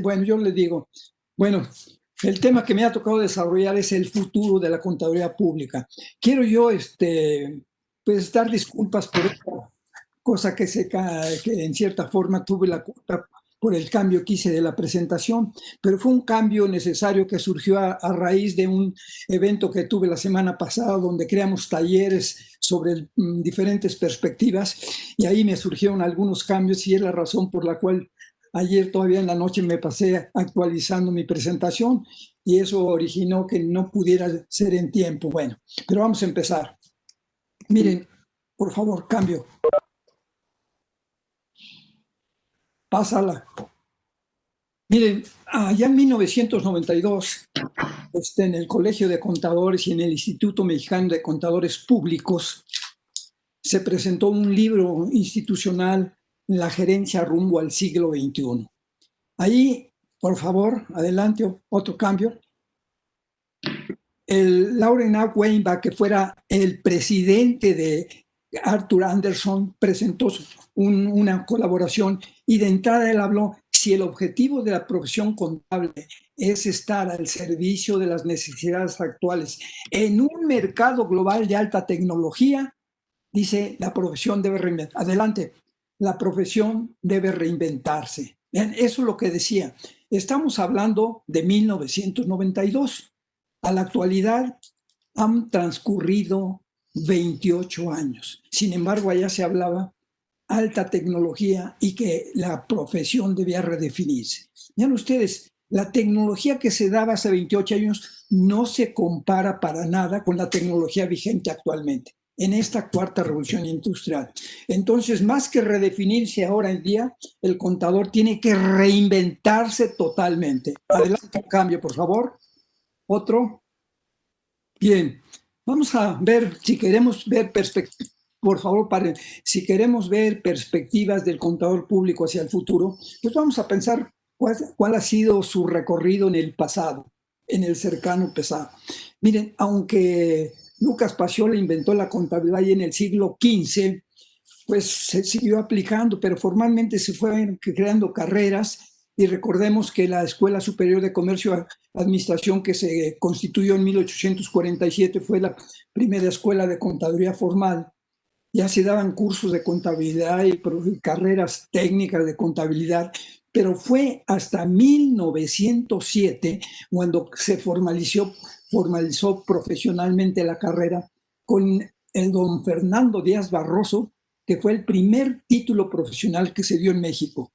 Bueno, yo le digo, bueno, el tema que me ha tocado desarrollar es el futuro de la contaduría pública. Quiero yo, pues, dar disculpas por esta cosa que en cierta forma tuve la culpa por el cambio que hice de la presentación, pero fue un cambio necesario que surgió a raíz de un evento que tuve la semana pasada donde creamos talleres sobre diferentes perspectivas y ahí me surgieron algunos cambios y es la razón por la cual ayer todavía en la noche me pasé actualizando mi presentación y eso originó que no pudiera ser en tiempo. Bueno, pero vamos a empezar. Miren, por favor, cambio. Pásala. Miren, allá en 1992, en el Colegio de Contadores y en el Instituto Mexicano de Contadores Públicos, se presentó un libro institucional, La gerencia rumbo al siglo XXI. Ahí, por favor, adelante, otro cambio. El Lauren A. Weinbach, que fuera el presidente de Arthur Andersen, presentó una colaboración y de entrada él habló, si el objetivo de la profesión contable es estar al servicio de las necesidades actuales en un mercado global de alta tecnología, dice, la profesión debe reinventarse. Adelante, la profesión debe reinventarse. Eso es lo que decía. Estamos hablando de 1992. A la actualidad han transcurrido 28 años. Sin embargo, allá se hablaba alta tecnología y que la profesión debía redefinirse. Vean ustedes, la tecnología que se daba hace 28 años no se compara para nada con la tecnología vigente actualmente en esta cuarta revolución industrial. Entonces, más que redefinirse ahora en día, el contador tiene que reinventarse totalmente. Adelante, un cambio, por favor. Otro. Bien, vamos a ver si queremos ver perspectivas. Por favor, si queremos ver perspectivas del contador público hacia el futuro, pues vamos a pensar cuál ha sido su recorrido en el pasado, en el cercano pasado. Miren, aunque Lucas Pacioli inventó la contabilidad y en el siglo XV, pues se siguió aplicando, pero formalmente se fueron creando carreras y recordemos que la Escuela Superior de Comercio y Administración que se constituyó en 1847 fue la primera escuela de contaduría formal. Ya se daban cursos de contabilidad y carreras técnicas de contabilidad, pero fue hasta 1907 cuando se formalizó profesionalmente la carrera con el don Fernando Díaz Barroso, que fue el primer título profesional que se dio en México.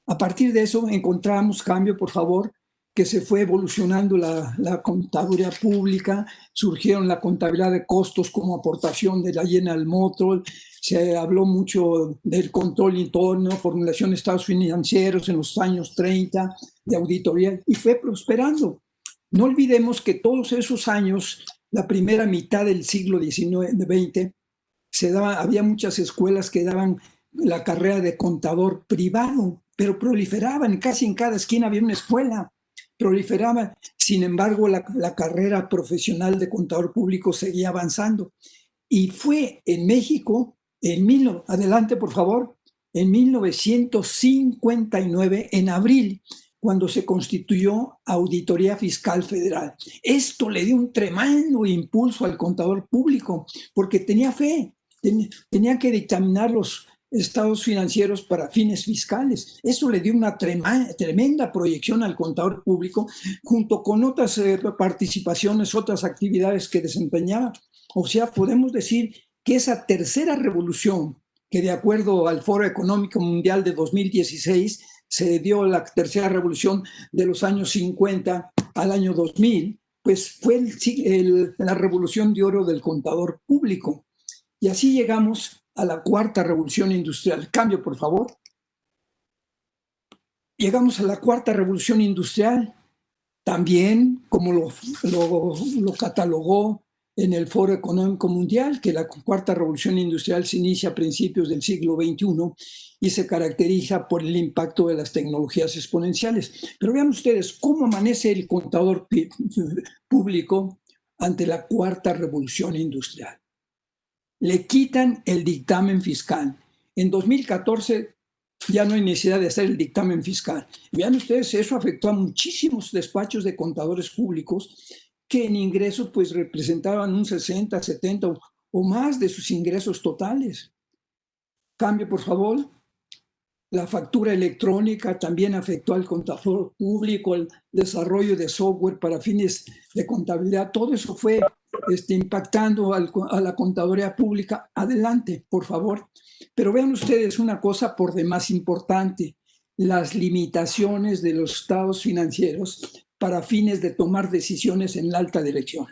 A partir de eso encontramos cambio, por favor, que se fue evolucionando la contaduría pública, surgieron la contabilidad de costos como aportación de la General Motors, se habló mucho del control interno, formulación de estados financieros en los años 30, de auditoría, y fue prosperando. No olvidemos que todos esos años, la primera mitad del siglo XIX-XX, había muchas escuelas que daban la carrera de contador privado, pero proliferaban, casi en cada esquina había una escuela, proliferaban. Sin embargo, la carrera profesional de contador público seguía avanzando. Y fue en México, adelante por favor, en 1959, en abril, cuando se constituyó Auditoría Fiscal Federal. Esto le dio un tremendo impulso al contador público, porque tenía fe, tenía que dictaminar los estados financieros para fines fiscales. Eso le dio una tremenda proyección al contador público, junto con otras participaciones, otras actividades que desempeñaba. O sea, podemos decir que esa tercera revolución, que de acuerdo al Foro Económico Mundial de 2016, se dio la tercera revolución de los años 50 al año 2000, pues fue la revolución de oro del contador público. Y así llegamos a la cuarta revolución industrial. Cambio, por favor. Llegamos a la cuarta revolución industrial, también como lo catalogó en el Foro Económico Mundial, que la cuarta revolución industrial se inicia a principios del siglo XXI y se caracteriza por el impacto de las tecnologías exponenciales. Pero vean ustedes cómo amanece el contador público ante la cuarta revolución industrial. Le quitan el dictamen fiscal. En 2014 ya no hay necesidad de hacer el dictamen fiscal. Vean ustedes, eso afectó a muchísimos despachos de contadores públicos que en ingresos pues representaban un 60, 70 o más de sus ingresos totales. Cambio, por favor. La factura electrónica también afectó al contador público, el desarrollo de software para fines de contabilidad. Todo eso fue impactando a la contaduría pública. Adelante, por favor. Pero vean ustedes una cosa por demás importante, las limitaciones de los estados financieros para fines de tomar decisiones en la alta dirección.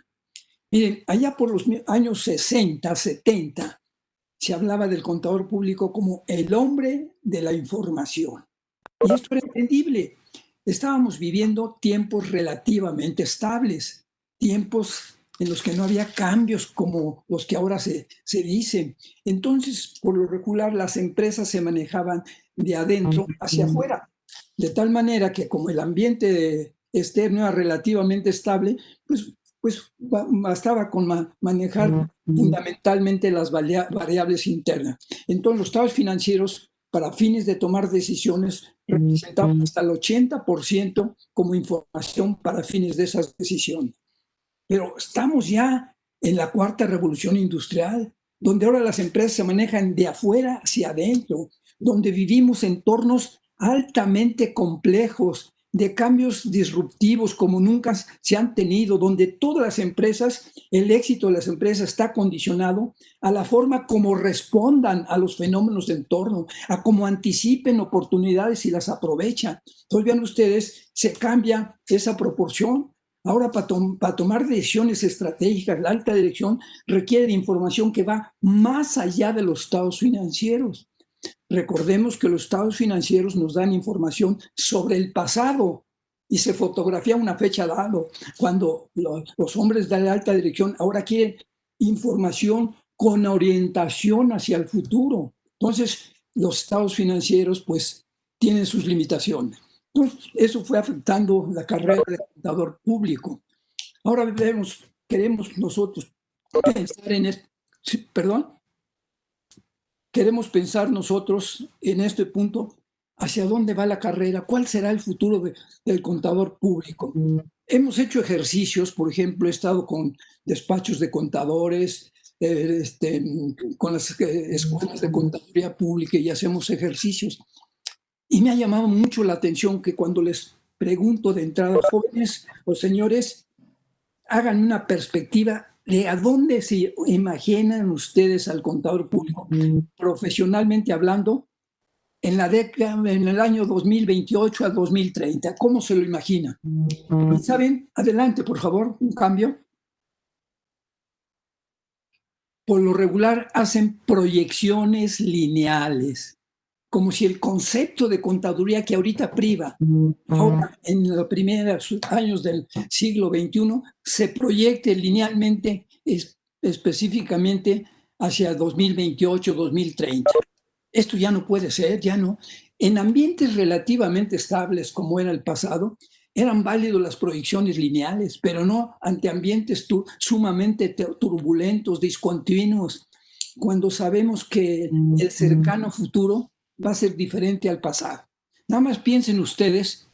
Miren, allá por los años 60, 70, se hablaba del contador público como el hombre de la información. Y esto era entendible. Estábamos viviendo tiempos relativamente estables, tiempos en los que no había cambios como los que ahora se dicen. Entonces, por lo regular, las empresas se manejaban de adentro hacia afuera, de tal manera que como el ambiente externo era relativamente estable, pues bastaba con manejar fundamentalmente las variables internas. Entonces, los estados financieros, para fines de tomar decisiones, representaban hasta el 80% como información para fines de esas decisiones. Pero estamos ya en la cuarta revolución industrial, donde ahora las empresas se manejan de afuera hacia adentro, donde vivimos entornos altamente complejos, de cambios disruptivos como nunca se han tenido, donde todas las empresas, el éxito de las empresas está condicionado a la forma como respondan a los fenómenos de entorno, a cómo anticipen oportunidades y las aprovechan. Entonces, vean ustedes, se cambia esa proporción. Ahora, para tomar decisiones estratégicas, la alta dirección requiere de información que va más allá de los estados financieros. Recordemos que los estados financieros nos dan información sobre el pasado y se fotografía una fecha dada. Cuando los hombres de la alta dirección ahora quieren información con orientación hacia el futuro. Entonces, los estados financieros pues tienen sus limitaciones. Entonces, eso fue afectando la carrera del contador público. Ahora queremos nosotros pensar en esto. Perdón. Queremos pensar nosotros en este punto hacia dónde va la carrera, cuál será el futuro del contador público. Hemos hecho ejercicios, por ejemplo, he estado con despachos de contadores, con las escuelas de contaduría pública y hacemos ejercicios. Y me ha llamado mucho la atención que cuando les pregunto de entrada, jóvenes o señores, hagan una perspectiva de a dónde se imaginan ustedes al contador público, profesionalmente hablando, en la década, en el año 2028 a 2030. ¿Cómo se lo imaginan? Y saben, adelante, por favor, un cambio. Por lo regular hacen proyecciones lineales, como si el concepto de contaduría que ahorita priva, ahora en los primeros años del siglo XXI, se proyecte linealmente, específicamente hacia 2028, 2030. Esto ya no puede ser, ya no. En ambientes relativamente estables como era el pasado, eran válidos las proyecciones lineales, pero no ante ambientes sumamente turbulentos, discontinuos, cuando sabemos que el cercano futuro va a ser diferente al pasado. Nada más piensen ustedes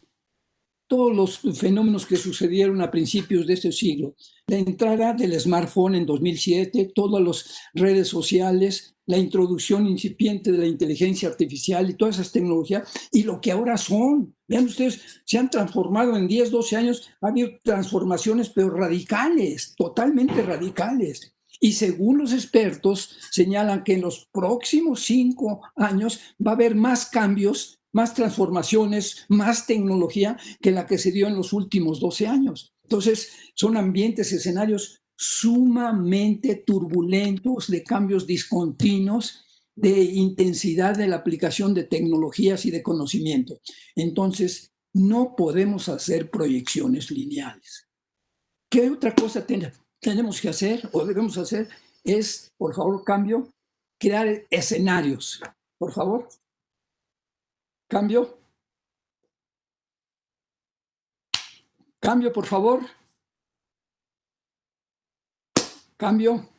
todos los fenómenos que sucedieron a principios de este siglo. La entrada del smartphone en 2007, todas las redes sociales, la introducción incipiente de la inteligencia artificial y todas esas tecnologías, y lo que ahora son. Vean ustedes, se han transformado en 10, 12 años, ha habido transformaciones, pero radicales, totalmente radicales. Y según los expertos, señalan que en los próximos 5 años va a haber más cambios, más transformaciones, más tecnología que la que se dio en los últimos 12 años. Entonces, son ambientes, escenarios sumamente turbulentos, de cambios discontinuos, de intensidad de la aplicación de tecnologías y de conocimiento. Entonces, no podemos hacer proyecciones lineales. ¿Qué otra cosa tenemos que hacer o debemos hacer? Es, por favor, cambio, crear escenarios. Por favor. Cambio. Cambio, por favor. Cambio.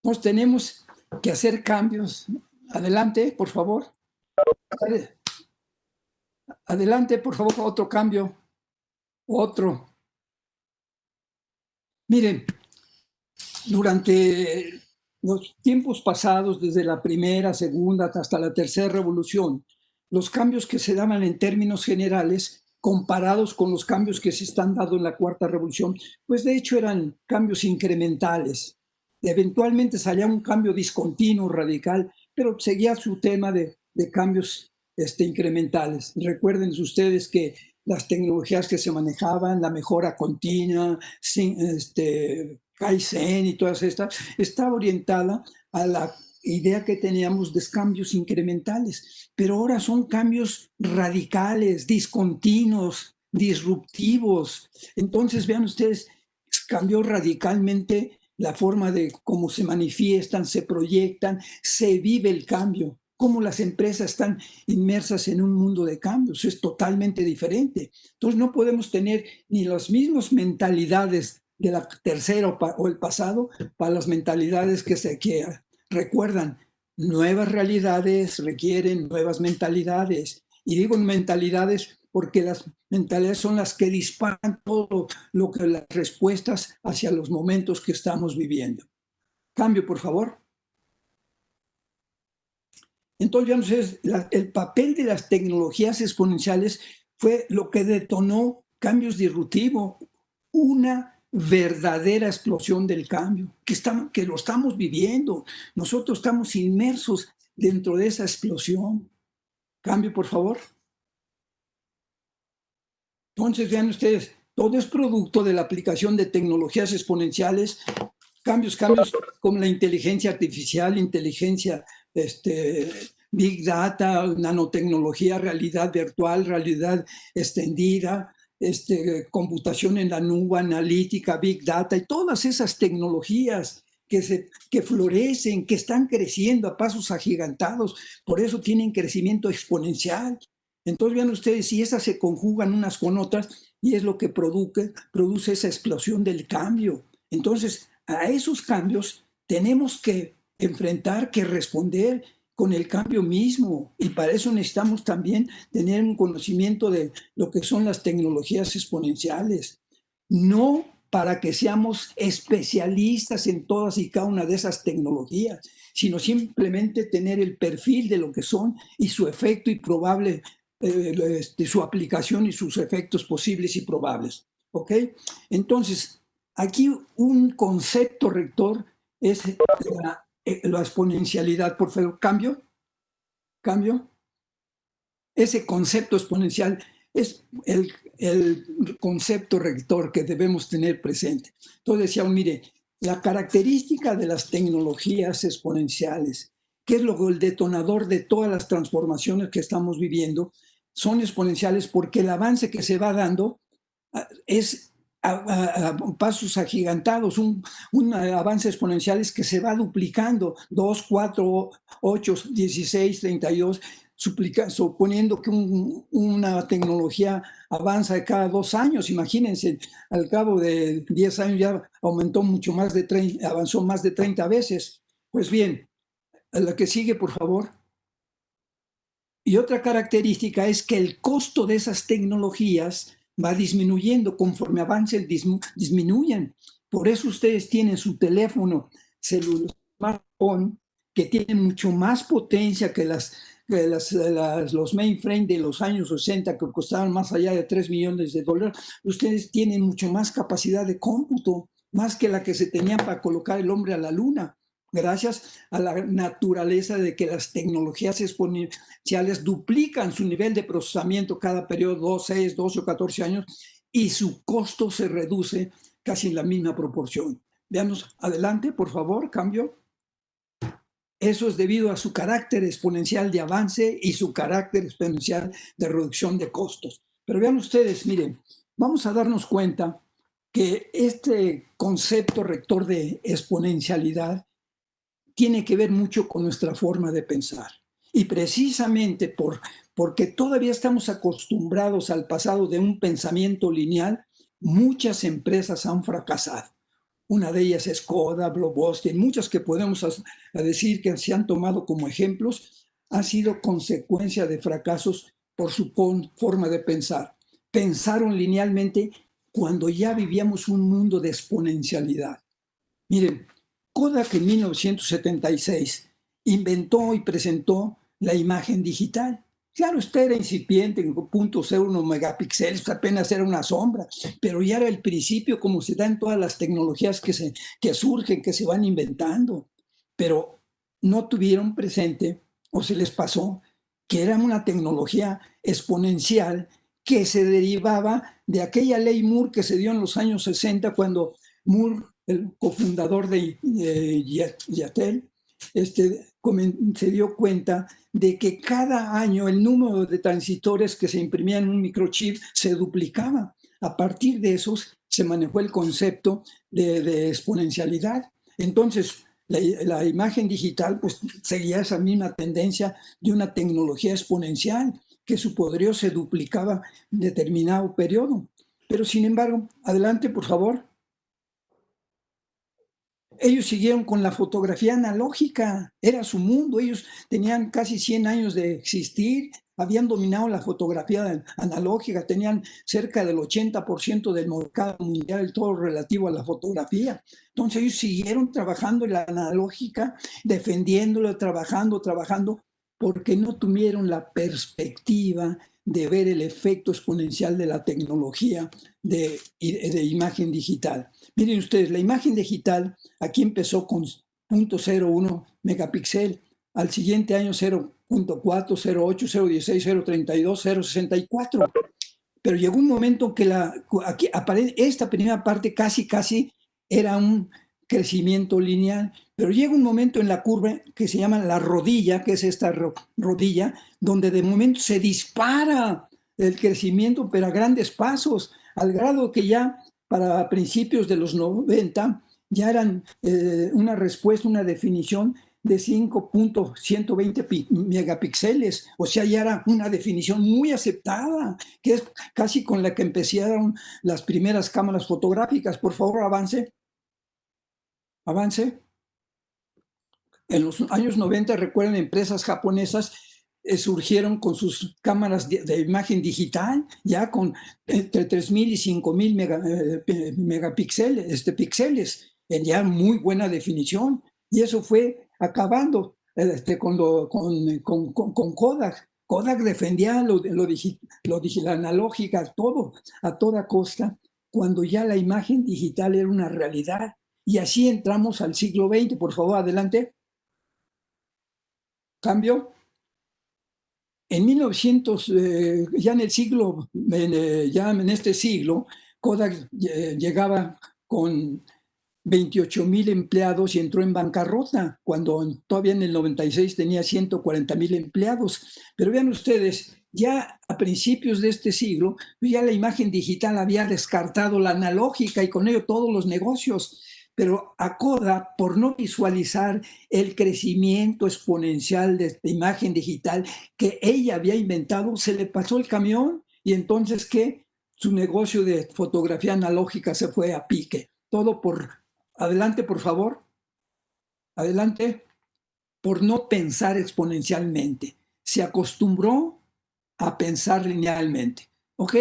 Nos tenemos que hacer cambios. Adelante, por favor. Adelante, por favor, otro cambio. Otro. Miren, durante los tiempos pasados, desde la primera, segunda hasta la tercera revolución, los cambios que se daban en términos generales, comparados con los cambios que se están dando en la cuarta revolución, pues de hecho eran cambios incrementales. Eventualmente salía un cambio discontinuo, radical, pero seguía su tema de cambios incrementales. Recuerden ustedes que las tecnologías que se manejaban, la mejora continua, Kaizen y todas estas, estaba orientada a la idea que teníamos de cambios incrementales, pero ahora son cambios radicales, discontinuos, disruptivos. Entonces, vean ustedes, cambió radicalmente la forma de cómo se manifiestan, se proyectan, se vive el cambio. Cómo las empresas están inmersas en un mundo de cambios, es totalmente diferente. Entonces no podemos tener ni las mismas mentalidades de la tercera o el pasado para las mentalidades que recuerdan. Nuevas realidades requieren nuevas mentalidades. Y digo mentalidades porque las mentalidades son las que disparan todo lo que las respuestas hacia los momentos que estamos viviendo. Cambio, por favor. Entonces, ya no sé, el papel de las tecnologías exponenciales fue lo que detonó cambios disruptivos, una verdadera explosión del cambio, que lo estamos viviendo. Nosotros estamos inmersos dentro de esa explosión. Cambio, por favor. Entonces, vean ustedes, todo es producto de la aplicación de tecnologías exponenciales, cambios como la inteligencia artificial, inteligencia, Big Data, nanotecnología, realidad virtual, realidad extendida, computación en la nube, analítica, Big Data y todas esas tecnologías que florecen, que están creciendo a pasos agigantados, por eso tienen crecimiento exponencial. Entonces vean ustedes, si esas se conjugan unas con otras, y es lo que produce esa explosión del cambio. Entonces, a esos cambios tenemos que enfrentar, que responder con el cambio mismo. Y para eso necesitamos también tener un conocimiento de lo que son las tecnologías exponenciales. No para que seamos especialistas en todas y cada una de esas tecnologías, sino simplemente tener el perfil de lo que son y su efecto y probable, su aplicación y sus efectos posibles y probables. ¿Ok? Entonces, aquí un concepto rector es la exponencialidad. Por favor, cambio. Ese concepto exponencial es el concepto rector que debemos tener presente. Entonces decía, mire, la característica de las tecnologías exponenciales, que es el detonador de todas las transformaciones que estamos viviendo, son exponenciales porque el avance que se va dando es a pasos agigantados, un avance exponencial es que se va duplicando, 2, 4, 8, 16, 32, suponiendo que una tecnología avanza de cada 2 años. Imagínense, al cabo de 10 años ya aumentó mucho más de 30, avanzó más de 30 veces. Pues bien, a la que sigue, por favor. Y otra característica es que el costo de esas tecnologías va disminuyendo conforme avancen, disminuyen. Por eso ustedes tienen su teléfono celular, smartphone, que tiene mucho más potencia que los mainframe de los años 60 que costaban más allá de 3 millones de dólares. Ustedes tienen mucho más capacidad de cómputo, más que la que se tenía para colocar el hombre a la luna, gracias a la naturaleza de que las tecnologías exponenciales duplican su nivel de procesamiento cada periodo, 2, 6, 12 o 14 años, y su costo se reduce casi en la misma proporción. Veamos adelante, por favor, cambio. Eso es debido a su carácter exponencial de avance y su carácter exponencial de reducción de costos. Pero vean ustedes, miren, vamos a darnos cuenta que este concepto rector de exponencialidad tiene que ver mucho con nuestra forma de pensar. Y precisamente porque todavía estamos acostumbrados al pasado de un pensamiento lineal, muchas empresas han fracasado. Una de ellas es Kodak, Blockbuster, muchas que podemos decir que se han tomado como ejemplos, ha sido consecuencia de fracasos por su forma de pensar. Pensaron linealmente cuando ya vivíamos un mundo de exponencialidad. Miren, Kodak en 1976 inventó y presentó la imagen digital. Claro, esta era incipiente, en 0.01 megapíxeles, apenas era una sombra, pero ya era el principio, como se da en todas las tecnologías que surgen, que se van inventando. Pero no tuvieron presente, o se les pasó, que era una tecnología exponencial que se derivaba de aquella ley Moore que se dio en los años 60, cuando Moore, el cofundador de Yatel, se dio cuenta de que cada año el número de transistores que se imprimían en un microchip se duplicaba. A partir de esos se manejó el concepto de exponencialidad. Entonces, la imagen digital pues seguía esa misma tendencia de una tecnología exponencial, que su poderío se duplicaba en determinado periodo. Pero sin embargo, adelante por favor. Ellos siguieron con la fotografía analógica, era su mundo, ellos tenían casi 100 años de existir, habían dominado la fotografía analógica, tenían cerca del 80% del mercado mundial, todo relativo a la fotografía. Entonces ellos siguieron trabajando en la analógica, defendiéndolo, trabajando, porque no tuvieron la perspectiva de ver el efecto exponencial de la tecnología de imagen digital. Miren ustedes, la imagen digital aquí empezó con 0.01 megapíxel, al siguiente año 0.4, 0.8, 0.16, 0.32, 0.64. Pero llegó un momento que esta primera parte casi era un crecimiento lineal, pero llega un momento en la curva que se llama la rodilla, que es esta rodilla, donde de momento se dispara el crecimiento, pero a grandes pasos, al grado que ya para principios de los 90 ya eran una respuesta, una definición de 5.120 megapíxeles, o sea, ya era una definición muy aceptada, que es casi con la que empezaron las primeras cámaras fotográficas. Por favor, avance. En los años 90, recuerden, empresas japonesas surgieron con sus cámaras de imagen digital, ya con entre 3.000 y 5.000 megapíxeles, píxeles, en ya muy buena definición. Y eso fue acabando con Kodak. Kodak defendía la analógica, todo, a toda costa, cuando ya la imagen digital era una realidad. Y así entramos al siglo XX. Por favor, adelante. Cambio. En 1900, ya en el siglo, ya en este siglo, Kodak llegaba con 28,000 empleados y entró en bancarrota, cuando todavía en el 96 tenía 140,000 empleados. Pero vean ustedes, ya a principios de este siglo, ya la imagen digital había descartado la analógica y con ello todos los negocios. Pero a Kodak, por no visualizar el crecimiento exponencial de esta imagen digital que ella había inventado, se le pasó el camión y entonces, ¿qué? Su negocio de fotografía analógica se fue a pique. Todo por... Adelante, por favor. Adelante. Por no pensar exponencialmente. Se acostumbró a pensar linealmente. ¿Ok?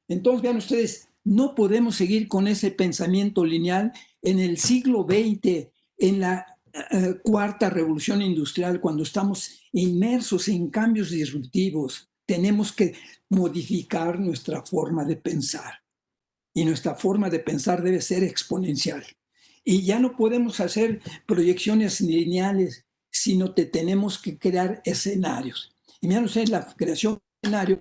Entonces, vean ustedes, no podemos seguir con ese pensamiento lineal en el siglo XX, en la cuarta revolución industrial, cuando estamos inmersos en cambios disruptivos. Tenemos que modificar nuestra forma de pensar. Y nuestra forma de pensar debe ser exponencial. Y ya no podemos hacer proyecciones lineales, sino que tenemos que crear escenarios. Y miren ustedes, la creación de escenarios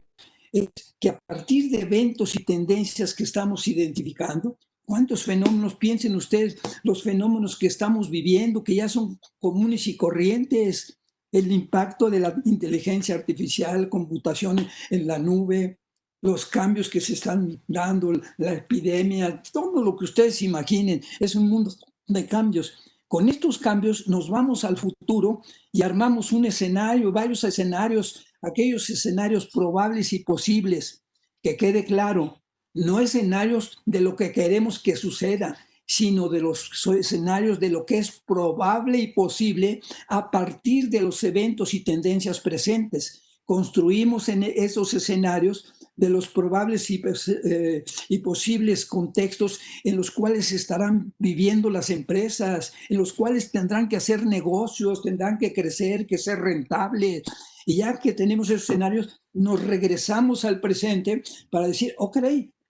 es que a partir de eventos y tendencias que estamos identificando, ¿cuántos fenómenos? Piensen ustedes, los fenómenos que estamos viviendo, que ya son comunes y corrientes, el impacto de la inteligencia artificial, computación en la nube, los cambios que se están dando, la epidemia, todo lo que ustedes imaginen, es un mundo de cambios. Con estos cambios nos vamos al futuro y armamos un escenario, varios escenarios, aquellos escenarios probables y posibles, que quede claro, no escenarios de lo que queremos que suceda, sino de los escenarios de lo que es probable y posible a partir de los eventos y tendencias presentes. Construimos en esos escenarios de los probables y posibles contextos en los cuales estarán viviendo las empresas, en los cuales tendrán que hacer negocios, tendrán que crecer, que ser rentables. Y ya que tenemos esos escenarios, nos regresamos al presente para decir, ok,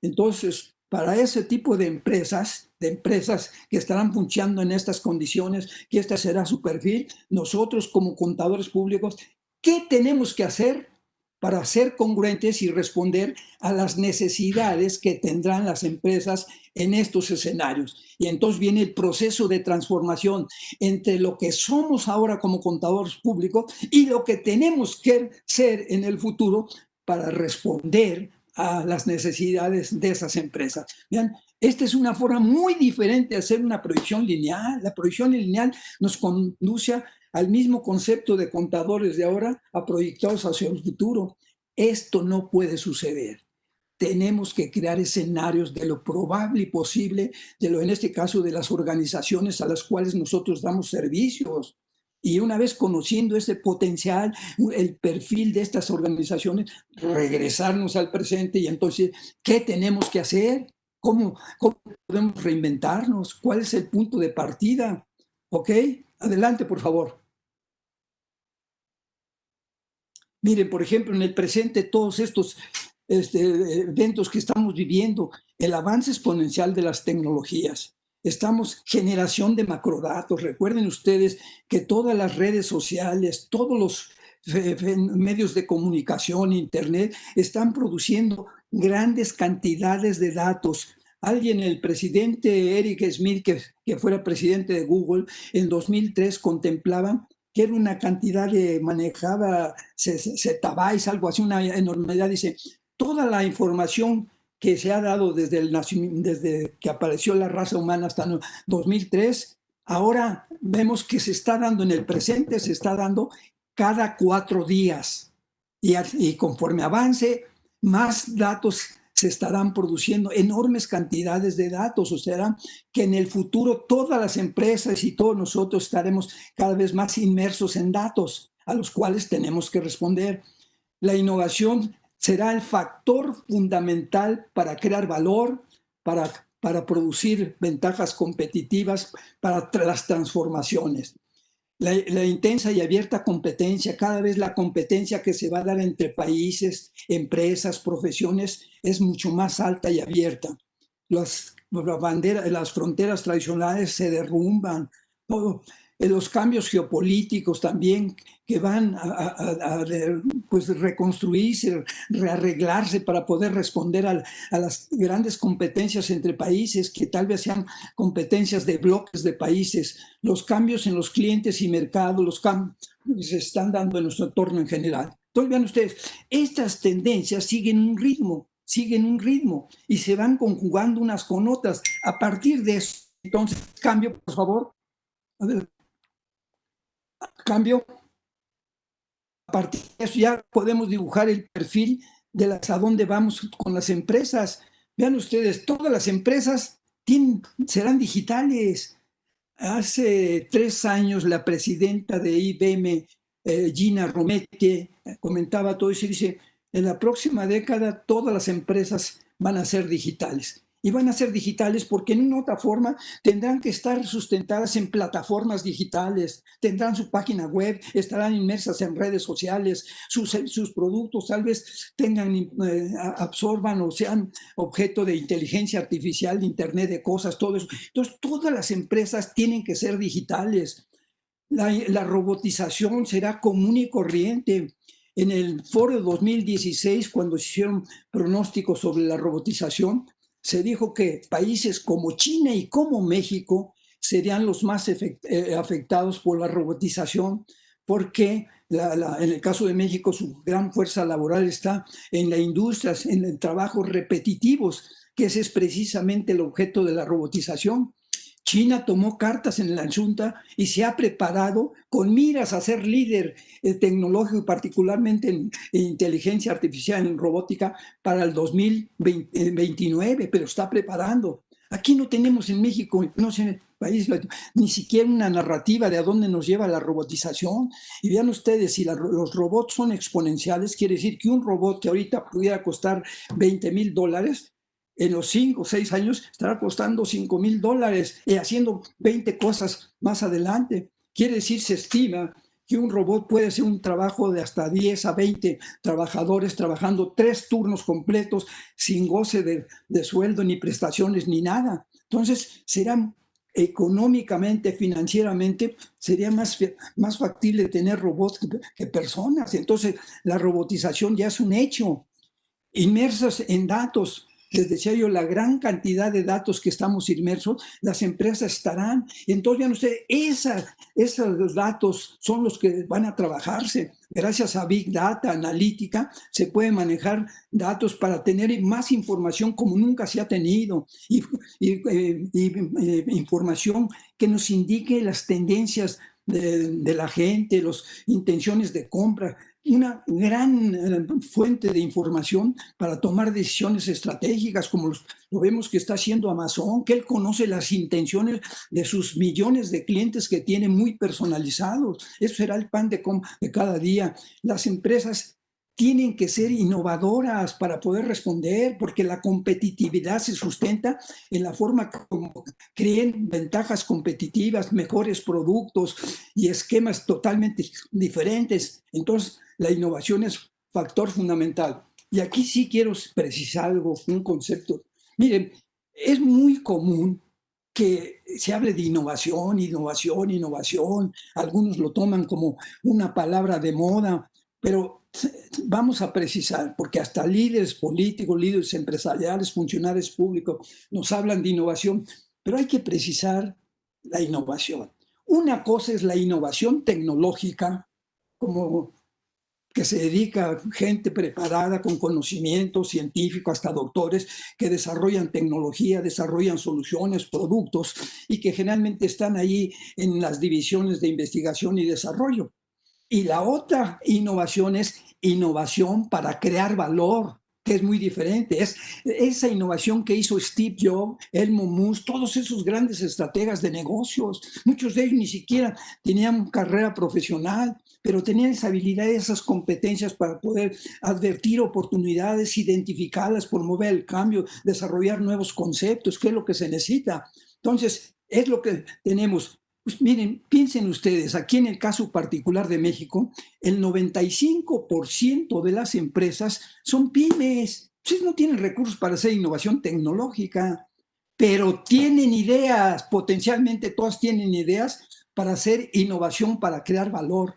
entonces, para ese tipo de empresas que estarán funcionando en estas condiciones, que este será su perfil, nosotros como contadores públicos, ¿qué tenemos que hacer para ser congruentes y responder a las necesidades que tendrán las empresas en estos escenarios? Y entonces viene el proceso de transformación entre lo que somos ahora como contadores públicos y lo que tenemos que ser en el futuro para responder a las necesidades de esas empresas. Vean, esta es una forma muy diferente de hacer una proyección lineal. La proyección lineal nos conduce al mismo concepto de contadores de ahora, a proyectados hacia el futuro. Esto no puede suceder. Tenemos que crear escenarios de lo probable y posible, en este caso, de las organizaciones a las cuales nosotros damos servicios. Y una vez conociendo ese potencial, el perfil de estas organizaciones, regresarnos al presente y entonces, ¿qué tenemos que hacer? ¿Cómo podemos reinventarnos? ¿Cuál es el punto de partida? ¿Ok? Adelante, por favor. Miren, por ejemplo, en el presente, todos estos eventos que estamos viviendo, el avance exponencial de las tecnologías. Estamos generación de macrodatos. Recuerden ustedes que todas las redes sociales, todos los medios de comunicación, Internet, están produciendo grandes cantidades de datos. Alguien, el presidente Eric Schmidt, que fuera presidente de Google, en 2003 contemplaba que era una cantidad de manejada zettabytes, algo así, una enormidad. Dice, toda la información que se ha dado desde que apareció la raza humana hasta 2003, ahora vemos que se está dando en el presente, se está dando cada 4 días. Y conforme avance, más datos se estarán produciendo, enormes cantidades de datos. O sea, que en el futuro todas las empresas y todos nosotros estaremos cada vez más inmersos en datos a los cuales tenemos que responder. La innovación será el factor fundamental para crear valor, para producir ventajas competitivas, para las transformaciones. La intensa y abierta competencia, cada vez la competencia que se va a dar entre países, empresas, profesiones, es mucho más alta y abierta. Las fronteras tradicionales se derrumban, todo. Los cambios geopolíticos también que van pues reconstruirse, rearreglarse para poder responder a las grandes competencias entre países, que tal vez sean competencias de bloques de países, los cambios en los clientes y mercados, los cambios que se están dando en nuestro entorno en general. Entonces, vean ustedes, estas tendencias siguen un ritmo y se van conjugando unas con otras. A partir de eso, entonces, cambio, por favor. A ver, cambio. A partir de eso ya podemos dibujar el perfil de a dónde vamos con las empresas. Vean ustedes, todas las empresas serán digitales. Hace 3 años la presidenta de IBM, Gina Rometty, comentaba todo eso y dice, en la próxima década todas las empresas van a ser digitales. Y van a ser digitales porque en una otra forma tendrán que estar sustentadas en plataformas digitales, tendrán su página web, estarán inmersas en redes sociales, sus productos tal vez absorban o sean objeto de inteligencia artificial, de Internet de cosas, todo eso. Entonces, todas las empresas tienen que ser digitales. La robotización será común y corriente. En el foro 2016, cuando se hicieron pronósticos sobre la robotización, se dijo que países como China y como México serían los más afectados por la robotización, porque en el caso de México su gran fuerza laboral está en la industria, en el trabajos repetitivos, que ese es precisamente el objeto de la robotización. China tomó cartas en la asunto y se ha preparado con miras a ser líder tecnológico y particularmente en inteligencia artificial, en robótica, para el 2029, pero está preparando. Aquí no tenemos en México, no sé, en el país, ni siquiera una narrativa de a dónde nos lleva la robotización. Y vean ustedes, si los robots son exponenciales, quiere decir que un robot que ahorita pudiera costar $20,000, en los 5 o 6 años estará costando $5,000 y haciendo 20 cosas más adelante. Quiere decir, se estima que un robot puede hacer un trabajo de hasta 10 a 20 trabajadores trabajando 3 turnos completos sin goce de sueldo, ni prestaciones, ni nada. Entonces, será económicamente, financieramente, sería más factible tener robots que personas. Entonces, la robotización ya es un hecho. Inmersos en datos. Les decía yo, la gran cantidad de datos que estamos inmersos, las empresas estarán. Entonces, vean ustedes, esos datos son los que van a trabajarse. Gracias a Big Data, analítica, se puede manejar datos para tener más información como nunca se ha tenido y información que nos indique las tendencias de la gente, las intenciones de compra, una gran fuente de información para tomar decisiones estratégicas, como lo vemos que está haciendo Amazon, que él conoce las intenciones de sus millones de clientes que tiene muy personalizados. Eso será el pan de cada día. Las empresas tienen que ser innovadoras para poder responder, porque la competitividad se sustenta en la forma como creen ventajas competitivas, mejores productos y esquemas totalmente diferentes. Entonces, la innovación es factor fundamental. Y aquí sí quiero precisar algo, un concepto. Miren, es muy común que se hable de innovación, innovación, innovación. Algunos lo toman como una palabra de moda, pero vamos a precisar, porque hasta líderes políticos, líderes empresariales, funcionarios públicos nos hablan de innovación, pero hay que precisar la innovación. Una cosa es la innovación tecnológica, como que se dedica gente preparada con conocimiento científico, hasta doctores, que desarrollan tecnología, desarrollan soluciones, productos, y que generalmente están ahí en las divisiones de investigación y desarrollo. Y la otra innovación es innovación para crear valor, que es muy diferente. Es esa innovación que hizo Steve Jobs, Elmo Musk, todos esos grandes estrategas de negocios. Muchos de ellos ni siquiera tenían carrera profesional, pero tenían esa habilidad, esas competencias para poder advertir oportunidades, identificarlas, promover el cambio, desarrollar nuevos conceptos, que es lo que se necesita. Entonces, es lo que tenemos. Pues miren, piensen ustedes, aquí en el caso particular de México, el 95% de las empresas son pymes. Ustedes no tienen recursos para hacer innovación tecnológica, pero tienen ideas, potencialmente todas tienen ideas para hacer innovación, para crear valor.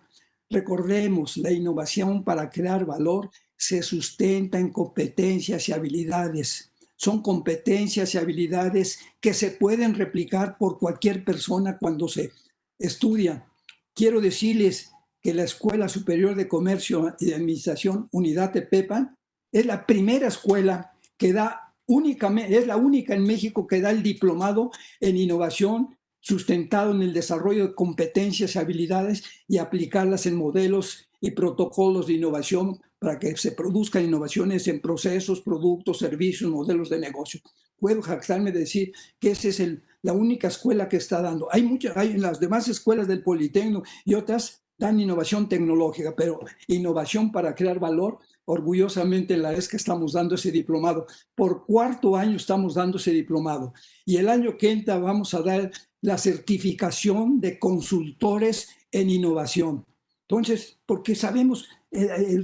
Recordemos, la innovación para crear valor se sustenta en competencias y habilidades. Son competencias y habilidades que se pueden replicar por cualquier persona cuando se estudia. Quiero decirles que la Escuela Superior de Comercio y de Administración, Unidad de Pepa, es la primera escuela que da únicamente, es la única en México que da el diplomado en innovación sustentado en el desarrollo de competencias y habilidades y aplicarlas en modelos y protocolos de innovación para que se produzcan innovaciones en procesos, productos, servicios, modelos de negocio. Puedo jactarme de decir que esa es la única escuela que está dando. Hay en las demás escuelas del Politécnico y otras dan innovación tecnológica, pero innovación para crear valor, orgullosamente la es que estamos dando ese diplomado. Por cuarto año estamos dando ese diplomado. Y el año que entra vamos a dar la certificación de consultores en innovación. Entonces, porque sabemos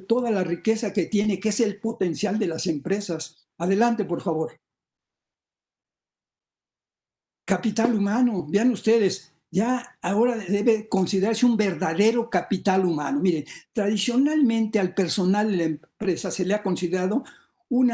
toda la riqueza que tiene, que es el potencial de las empresas. Adelante, por favor. Capital humano, vean ustedes, ya ahora debe considerarse un verdadero capital humano. Miren, tradicionalmente al personal de la empresa se le ha considerado un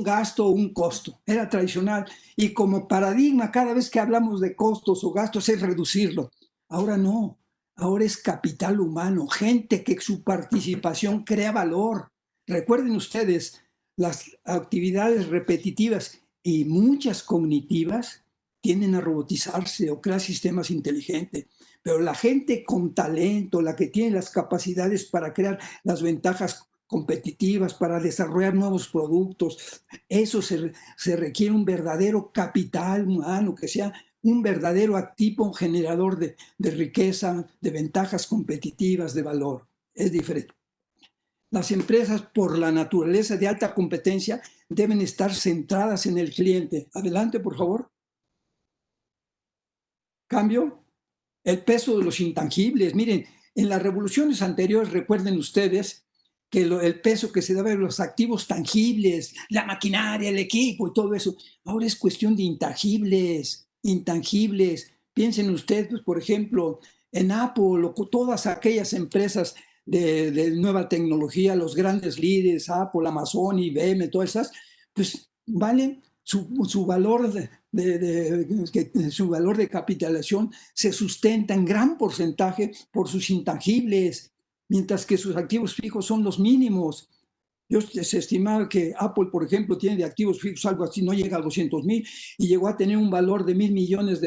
gasto o un costo. Era tradicional y como paradigma, cada vez que hablamos de costos o gastos es reducirlo. Ahora no, ahora es capital humano, gente que su participación crea valor. Recuerden ustedes, las actividades repetitivas y muchas cognitivas tienden a robotizarse o crear sistemas inteligentes, pero la gente con talento, la que tiene las capacidades para crear las ventajas competitivas, para desarrollar nuevos productos. Eso se requiere un verdadero capital humano, que sea un verdadero activo generador de riqueza, de ventajas competitivas, de valor. Es diferente. Las empresas, por la naturaleza de alta competencia, deben estar centradas en el cliente. Adelante, por favor. Cambio. El peso de los intangibles. Miren, en las revoluciones anteriores, recuerden ustedes que el peso que se daba en los activos tangibles, la maquinaria, el equipo y todo eso, ahora es cuestión de intangibles, intangibles. Piensen ustedes, pues, por ejemplo, en Apple o todas aquellas empresas de nueva tecnología, los grandes líderes, Apple, Amazon, IBM, todas esas, pues valen su valor su valor de capitalización se sustenta en gran porcentaje por sus intangibles, mientras que sus activos fijos son los mínimos. Se estimaba que Apple, por ejemplo, tiene de activos fijos algo así, no llega a 200,000 y llegó a tener un valor de $1,000 millones,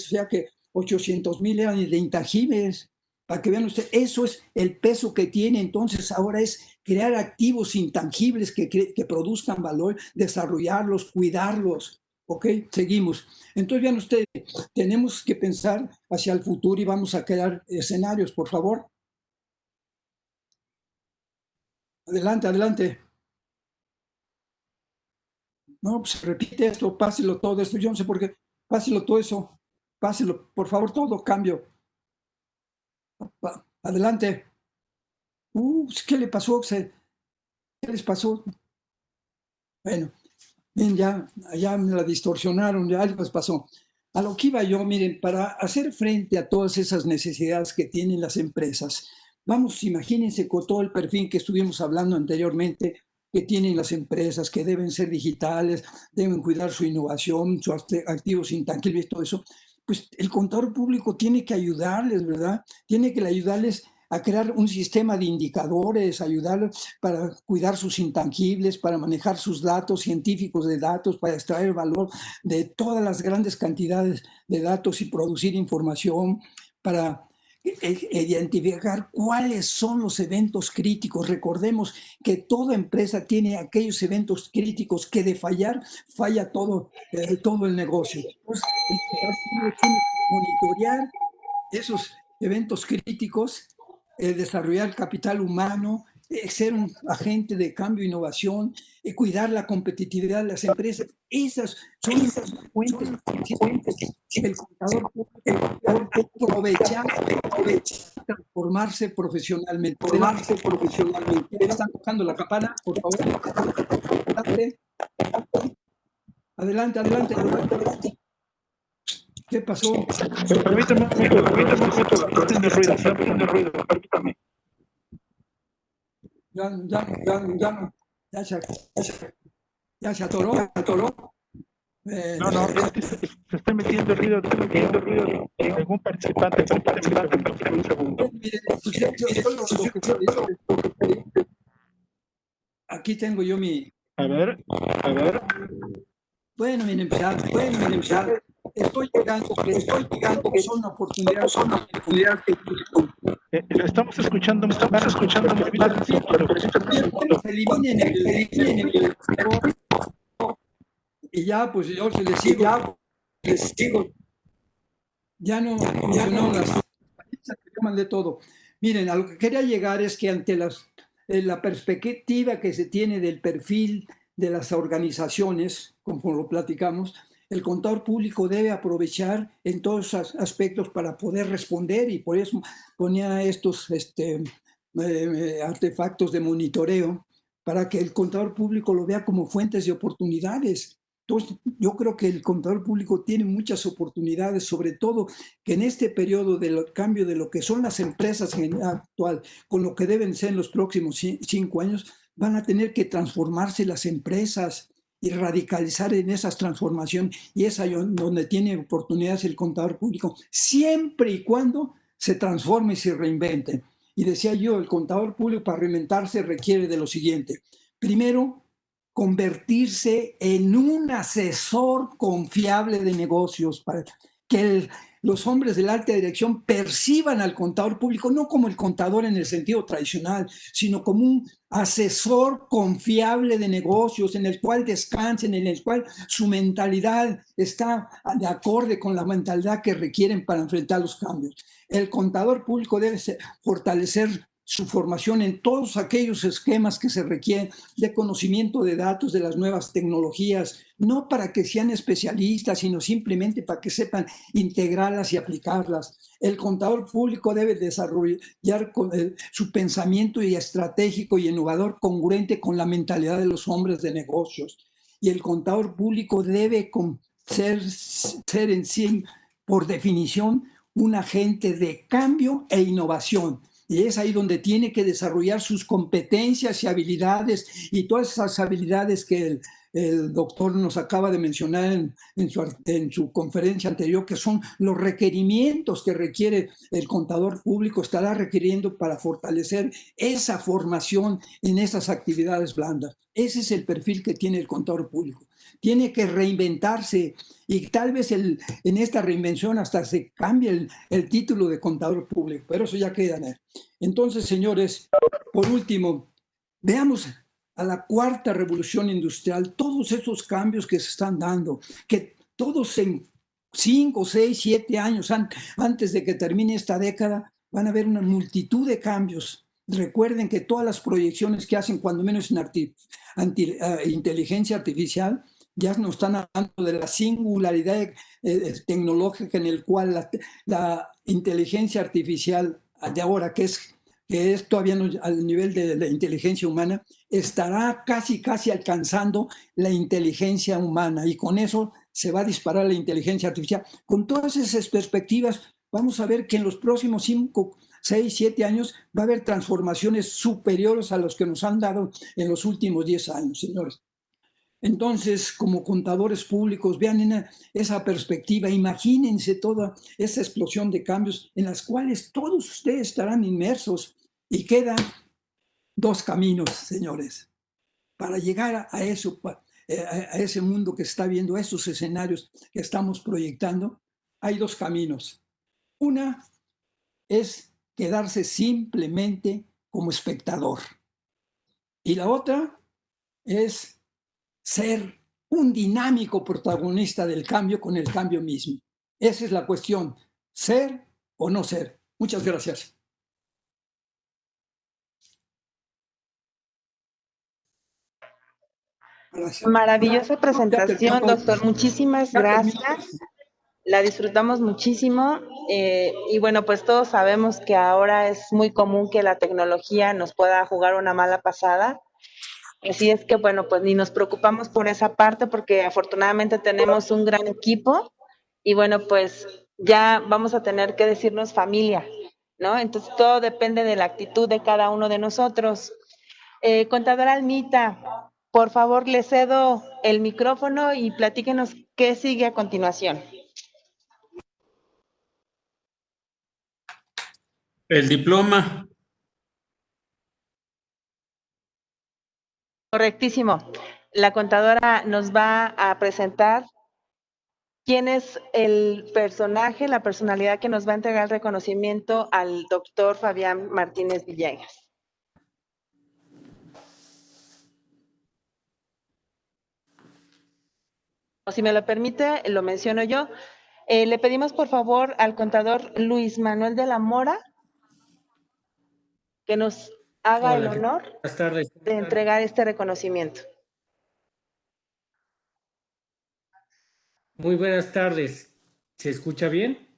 o sea que 800,000 eran de intangibles. Para que vean ustedes, eso es el peso que tiene. Entonces ahora es crear activos intangibles que produzcan valor, desarrollarlos, cuidarlos. ¿Ok? Seguimos. Entonces vean ustedes, tenemos que pensar hacia el futuro y vamos a crear escenarios, por favor. Adelante, adelante. No, pues repite esto, páselo todo esto, yo no sé por qué, páselo todo eso, páselo, por favor, todo, cambio. Adelante. ¿Qué le pasó? ¿Qué les pasó? Bueno, bien, ya me la distorsionaron, ya algo les pasó. A lo que iba yo, miren, para hacer frente a todas esas necesidades que tienen las empresas, vamos, imagínense con todo el perfil que estuvimos hablando anteriormente, que tienen las empresas, que deben ser digitales, deben cuidar su innovación, sus activos intangibles, todo eso, pues el contador público tiene que ayudarles, ¿verdad? Tiene que ayudarles a crear un sistema de indicadores, ayudarles para cuidar sus intangibles, para manejar sus datos científicos de datos, para extraer valor de todas las grandes cantidades de datos y producir información, para identificar cuáles son los eventos críticos. Recordemos que toda empresa tiene aquellos eventos críticos que de fallar, falla todo el negocio. Entonces, el contador público tiene que monitorear esos eventos críticos, desarrollar capital humano, ser un agente de cambio e innovación, cuidar la competitividad de las empresas. Esas son esas fuentes que el contador público aprovecha, transformarse profesionalmente. Están tocando la campana, por favor. Adelante, adelante, adelante. ¿Qué pasó? Permítame, permítame ruido, permítame. Ya se atoró. No, es que se está metiendo ruido de algún participante. Un segundo. Aquí tengo yo mi... A ver. Bueno, miren, estoy llegando, son oportunidades. Lo estamos escuchando, Eliminen el y ya, pues yo les sigo. Ya no las de todo. Miren, a lo que quería llegar es que ante la perspectiva que se tiene del perfil de las organizaciones, como lo platicamos, el contador público debe aprovechar en todos esos aspectos para poder responder, y por eso ponía estos artefactos de monitoreo para que el contador público lo vea como fuentes de oportunidades. Entonces, yo creo que el contador público tiene muchas oportunidades, sobre todo que en este periodo del cambio de lo que son las empresas actual, con lo que deben ser en los próximos 5 años, van a tener que transformarse las empresas y radicalizar en esas transformaciones, y es ahí donde tiene oportunidades el contador público, siempre y cuando se transforme y se reinvente. Y decía yo, el contador público para reinventarse requiere de lo siguiente. Primero, convertirse en un asesor confiable de negocios, para que los hombres de la alta dirección perciban al contador público no como el contador en el sentido tradicional, sino como un asesor confiable de negocios en el cual descansen, en el cual su mentalidad está de acorde con la mentalidad que requieren para enfrentar los cambios. El contador público debe fortalecer su formación en todos aquellos esquemas que se requieren de conocimiento de datos, de las nuevas tecnologías, no para que sean especialistas, sino simplemente para que sepan integrarlas y aplicarlas. El contador público debe desarrollar su pensamiento y estratégico y innovador congruente con la mentalidad de los hombres de negocios. Y el contador público debe ser en sí, por definición, un agente de cambio e innovación. Y es ahí donde tiene que desarrollar sus competencias y habilidades y todas esas habilidades que el doctor nos acaba de mencionar en su conferencia anterior, que son los requerimientos que requiere el contador público, estará requiriendo para fortalecer esa formación en esas actividades blandas. Ese es el perfil que tiene el contador público. Tiene que reinventarse y tal vez en esta reinvención hasta se cambie el título de contador público, pero eso ya queda en él. Entonces, señores, por último, veamos a la cuarta revolución industrial, todos esos cambios que se están dando, que todos en 5, 6, 7 años antes de que termine esta década, van a haber una multitud de cambios. Recuerden que todas las proyecciones que hacen, cuando menos en inteligencia artificial, ya nos están hablando de la singularidad tecnológica en el cual la inteligencia artificial de ahora, que es todavía no, al nivel de la inteligencia humana, estará casi alcanzando la inteligencia humana y con eso se va a disparar la inteligencia artificial. Con todas esas perspectivas, vamos a ver que en los próximos 5, 6, 7 años va a haber transformaciones superiores a los que nos han dado en los últimos 10 años, señores. Entonces, como contadores públicos, vean esa perspectiva, imagínense toda esa explosión de cambios en las cuales todos ustedes estarán inmersos y quedan 2 caminos, señores, para llegar a eso, a ese mundo que está viendo, a esos escenarios que estamos proyectando. Hay 2 caminos. Una es quedarse simplemente como espectador y la otra es ser un dinámico protagonista del cambio con el cambio mismo. Esa es la cuestión, ser o no ser. Muchas gracias. Gracias. Maravillosa presentación, doctor. Muchísimas Ya termino. gracias. La disfrutamos muchísimo. Y bueno, pues todos sabemos que ahora es muy común que la tecnología nos pueda jugar una mala pasada. Así es que, bueno, pues ni nos preocupamos por esa parte porque afortunadamente tenemos un gran equipo y bueno, pues ya vamos a tener que decirnos familia, ¿no? Entonces todo depende de la actitud de cada uno de nosotros. Contadora Almita, por favor, le cedo el micrófono y platíquenos qué sigue a continuación. El diploma. Correctísimo. La contadora nos va a presentar quién es el personaje, la personalidad que nos va a entregar el reconocimiento al doctor Fabián Martínez Villegas. O si me lo permite, lo menciono yo. Le pedimos por favor al contador Luis Manuel de la Mora que nos haga el honor de entregar este reconocimiento. Muy buenas tardes. ¿Se escucha bien?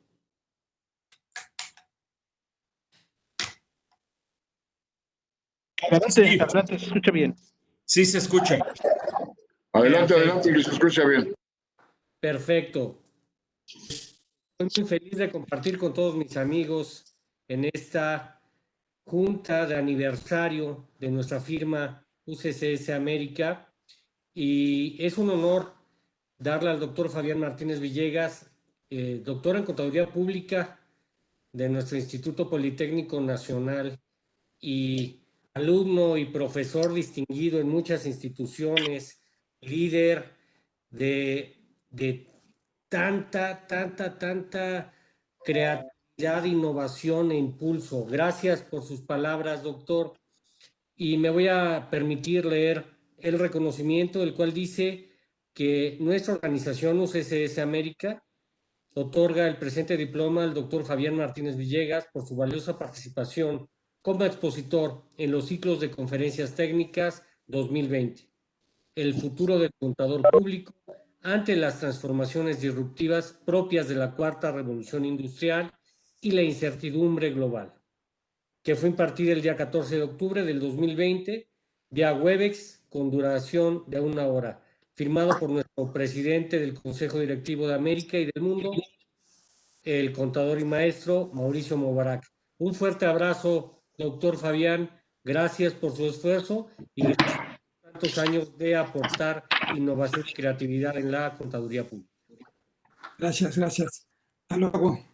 Adelante, se escucha bien. Sí, se escucha. Adelante, Luis, se escucha bien. Perfecto. Estoy muy feliz de compartir con todos mis amigos en esta junta de aniversario de nuestra firma UCCS América y es un honor darle al doctor Fabián Martínez Villegas, doctor en Contaduría Pública de nuestro Instituto Politécnico Nacional y alumno y profesor distinguido en muchas instituciones, líder de tanta creatividad, innovación e impulso. Gracias por sus palabras, doctor. Y me voy a permitir leer el reconocimiento, el cual dice que nuestra organización UCSS América otorga el presente diploma al doctor Fabián Martínez Villegas por su valiosa participación como expositor en los ciclos de conferencias técnicas 2020. El futuro del contador público ante las transformaciones disruptivas propias de la cuarta revolución industrial y la incertidumbre global, que fue impartida el día 14 de octubre del 2020 vía Webex con duración de 1 hora, firmado por nuestro presidente del Consejo Directivo de América y del Mundo, el contador y maestro Mauricio Mobarak. Un fuerte abrazo, doctor Fabián. Gracias por su esfuerzo y gracias por tantos años de aportar innovación y creatividad en la contaduría pública. Gracias, gracias. Hasta luego.